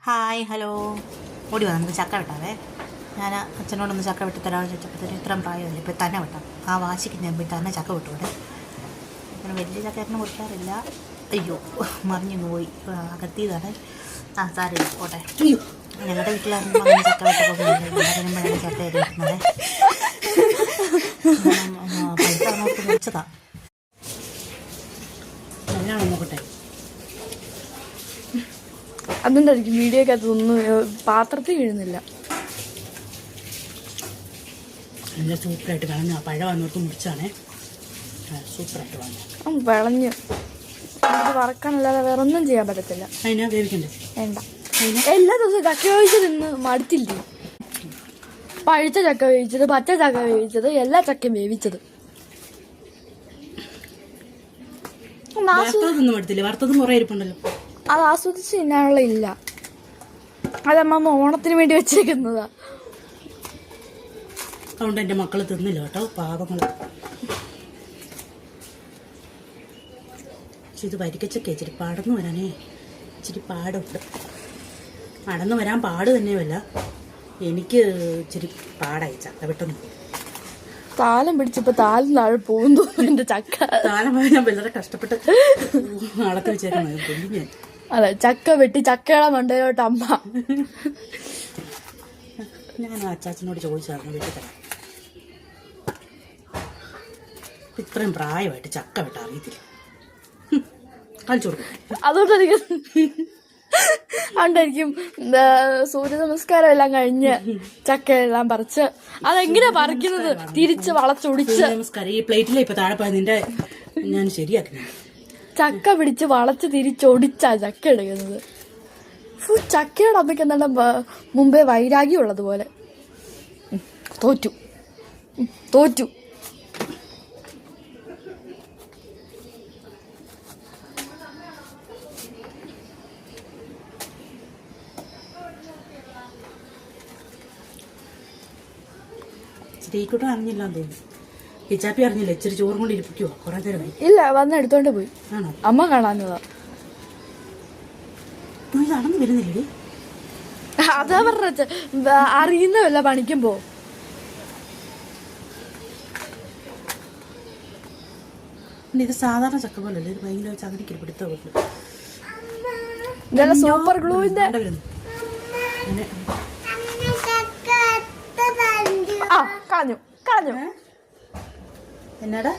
Hi hello ഓടി വാ നമുക്ക് ചക്ക വെട്ടാവേ. ഞാൻ അച്ഛനോടൊന്ന് ചക്ക വെട്ടി തരാമെന്ന് ചോദിച്ചപ്പോഴത്തേന് ഇത്രയും പ്രായമല്ലേ ഇപ്പോൾ തന്നെ വെട്ടാം. ആ വാശിക്ക് ഞാൻ പോയി തന്നെ ചക്ക വെട്ടൂടെ. അങ്ങനെ വലിയ ചക്കയൊന്നും കൊടുക്കാറില്ല. അയ്യോ മറിഞ്ഞു പോയി, അകത്തിയതാണ്. സാരമില്ല പോട്ടെ. ഞങ്ങളുടെ വീട്ടിലായിരുന്നു അങ്ങനെ ചക്ക വെട്ടൊക്കെ വരുമ്പോഴാണ് ചക്കയൊക്കെ വെട്ടുന്നത്. പഴുത്ത നോക്കി വെച്ചതാ. നല്ലോണം നോക്കട്ടെ. അതുകൊണ്ടായിരിക്കും വീഡിയോക്കകത്ത് ഒന്നും പാത്രത്തിൽ വീഴുന്നില്ല. നല്ല സൂപ്പറായിട്ട് കളഞ്ഞ പഴം വന്നോർത്ത് മുറിച്ചാണേ. സൂപ്പറായിട്ട് കളഞ്ഞു വിളഞ്ഞ് വറക്കാനല്ലാതെ വേറെ ഒന്നും ചെയ്യാൻ പറ്റത്തില്ല. അതിനാ വേവിക്കണ്ടേ? വേണ്ട. എല്ലാ ദിവസവും ചക്ക വേവിച്ച് തിന്ന് മടുത്തില്ലേ? പഴുത്ത ചക്ക വേവിച്ചത്, പച്ച ചക്ക വേവിച്ചത്, എല്ലാ ചക്കയും വേവിച്ചത്. വറുത്തതും കുറെ ഇരിപ്പുണ്ടല്ലോ. അത് ആസ്വദിച്ച് തിന്നാനുള്ള ഇല്ല. അതമ്മ ഓണത്തിന് വേണ്ടി വെച്ചേക്കുന്നതാ. അതുകൊണ്ട് എൻ്റെ മക്കൾ തിന്നില്ല കേട്ടോ, പാവങ്ങൾ. പക്ഷെ ഇത് വരിക്കച്ചൊക്കെ ഇച്ചിരി പടന്നു വരാനേ ഇച്ചിരി പാടുണ്ട്. നടന്നു വരാൻ പാട് തന്നെയല്ല, എനിക്ക് ഇച്ചിരി പാടായി ചക്ക പെട്ടെന്ന്. താലം പിടിച്ചപ്പോ താലം താഴെ പോകുന്നു എന്റെ ചക്ക. താലം ഞാൻ വളരെ കഷ്ടപ്പെട്ട് നടത്തി വെച്ചേക്കണം ഞാൻ. അതെ, ചക്ക വെട്ടി ചക്കയുടെ മണ്ടയിലോട്ട് അമ്മ. ഞാൻ അച്ചാച്ചനോട് ചോദിച്ചായിരുന്നു വെട്ടിത്തരാം. ഇത്രയും പ്രായമായിട്ട് ചക്ക വെട്ടാൻ അറിയത്തില്ല. കളിച്ചു കൊടുക്കും. അതുകൊണ്ടായിരിക്കും സൂര്യ നമസ്കാരം എല്ലാം കഴിഞ്ഞ് ചക്ക എല്ലാം പറിച്ച്. അതെങ്ങനെയാ പറിക്കുന്നത്? തിരിച്ച് വളച്ചൊടിച്ച്. നമസ്കാരം ഈ പ്ലേറ്റിലെ ഇപ്പൊ താഴെ പോയ നിന്റെ ഞാൻ ശരിയാക്കി. ചക്ക പിടിച്ച് വളച്ച് തിരിച്ചൊടിച്ചാ ചക്ക എടുക്കുന്നത്. ചക്കയുടെ അമ്മയ്ക്ക് എന്താണ് മുമ്പേ വൈരാഗ്യം ഉള്ളതുപോലെ. തോറ്റു. സ്ത്രീക്കൂട്ടം അറിഞ്ഞില്ലാന്ന് തോന്നുന്നു. പിച്ചാപ്പി അറിഞ്ഞില്ല. ഇച്ചിരി ചോറും കൊണ്ട് ഇരിപ്പിക്കുവോ? കുറെ നേരമായി. ഇല്ല, വന്ന് എടുത്തോണ്ട് പോയി. ആണോ? അമ്മ കാണാഞ്ഞതാ. നടന്നു വരുന്നില്ലേ? അതാ പറഞ്ഞ അറിയുന്ന വല്ല പണിക്കുമ്പോ. ഇത് സാധാരണ ചക്ക പോലല്ലേ, ഇത് ഭയങ്കര ചകടിക്ക് പിടുത്ത പോലെ. ഇതെല്ലാം സൂപ്പർ ഗ്ലൂവിന്റെ. കളഞ്ഞു. എന്നാടാ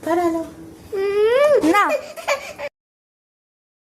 തരാലോ.